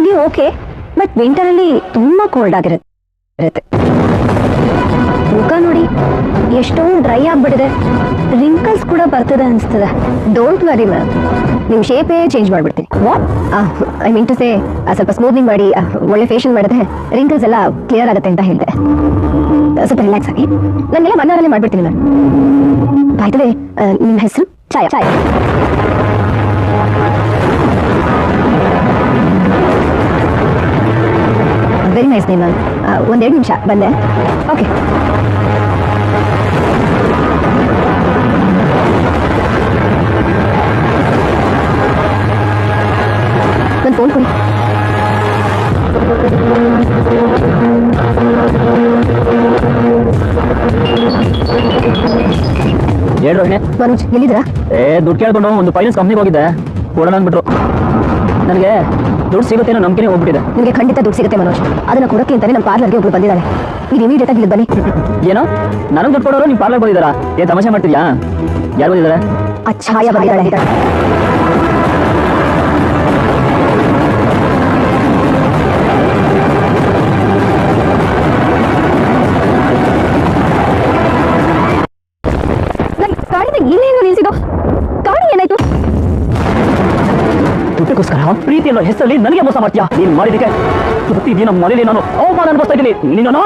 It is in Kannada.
ಆಗಿ ಓಕೆ, ಬಟ್ ವಿಂಟರ್ ಅಲ್ಲಿ ತುಂಬಾ ಕೋಲ್ಡ್ ಆಗಿರುತ್ತೆ. ಮುಖ ನೋಡಿ ಎಷ್ಟೊಂದು ಡ್ರೈ ಆಗ್ಬಿಟ್ಟಿದೆ, ರಿಂಕಲ್ಸ್ ಕೂಡ ಬರ್ತದೆ ಅನಿಸ್ತದೆ. ಡೋಂಟ್ ವರಿ ಮ್ಯಾಮ್, ನಿಮ್ ಶೇಪೇ ಚೇಂಜ್ ಮಾಡ್ಬಿಡ್ತೀನಿ. ಐ ಮೀನ್ ಟು ಸೇ ಸ್ವಲ್ಪ ಸ್ಮೂದಿಂಗ್ ಮಾಡಿ ಒಳ್ಳೆ ಫೇಶಿಯಲ್ ಮಾಡಿದ್ರೆ ರಿಂಕಲ್ಸ್ ಎಲ್ಲ ಕ್ಲಿಯರ್ ಆಗುತ್ತೆ ಅಂತ ಹೇಳಿದೆ. ಸ್ವಲ್ಪ ರಿಲ್ಯಾಕ್ಸ್ ಆಗಿ ನಾನೆಲ್ಲ ಮನೆಯವರಲ್ಲೇ ಮಾಡ್ಬಿಡ್ತೀನಿ ಮ್ಯಾಮ್. ಬಾಯ್ತವೆ, ನಿಮ್ಮ ಹೆಸರು? ಛಾಯಾ. ಛಾಯಾ, ವೆರಿ ನೈಸ್ ನೇಮ್ ಮ್ಯಾಮ್. ಒಂದೆರಡು ನಿಮಿಷ ಬಂದೆ. ಓಕೆ. ನನ್ನ ಫೋನ್ ಕೊಡಿ. ಹೇಳಿ ರೋಹಿಣಿ. ಮನೋಜ್ ಎಲ್ಲಿದ್ದೀರಾ? ದುಡ್ಡು ಕೇಳ್ಕೊಂಡು ಒಂದು ಫೈನಾನ್ಸ್ ಕಂಪ್ನಿಗೆ ಹೋಗಿದ್ದೆ, ಕೊಡೋಣ ಅಂದ್ಬಿಟ್ರು. ನನಗೆ ದುಡ್ಡು ಸಿಗುತ್ತೆ ಅನ್ನೋ ನಂಬಿಕೆ ಹೋಗ್ಬಿಟ್ಟಿದೆ. ನಿಮಗೆ ಖಂಡಿತ ದುಡ್ಡು ಸಿಗುತ್ತೆ ಮನೋಜ್. ಅದನ್ನ ಕೊಡೋಕೆ ಅಂತಾನೆ ನಮ್ಮ ಪಾರ್ಲರ್ಗೆ ಒಬ್ರು ಬಂದಿದ್ದಾಳೆ. ನೀವು ಇಮಿಡಿಯೇಟ್ ಆಗಿ ಇಲ್ಲಿ ಬನ್ನಿ. ಏನೋ ನನಗೆ ದುಡ್ಡು ಕೊಡೋರು ನೀವು ಪಾರ್ಲರ್ ಬಂದಿದ್ದಾರಾ? ಏನ್ ತಮಾಷೆ ಮಾಡ್ತಿದ್ಯಾ? ಯಾರು ಬಂದಿದ್ದಾರೆ? ಆ ಛಾಯಾ ಬಂದಿದ್ದಾಳೆ. ಗಾಡಿನ ಇಲ್ಲೇನು ನಿಲ್ಸಿದ್ದು? ಗಾಡಿ ಏನಾಯ್ತು? ದುಡ್ಡಿಗೋಸ್ಕರ ಪ್ರೀತಿ ಅನ್ನೋ ಹೆಸರಲ್ಲಿ ನನಗೆ ಮೋಸ ಮಾಡ್ತೀಯಾ? ನೀನ್ ಮಾಡಿದಕ್ಕೆ ಪ್ರತಿದಿನ ಮನೇಲಿ ನಾನು ಅವಮಾನ ಅನುಭವಿಸ್ತಾ ಇದ್ದೀನಿ. ನಿನ್ನನ್ನು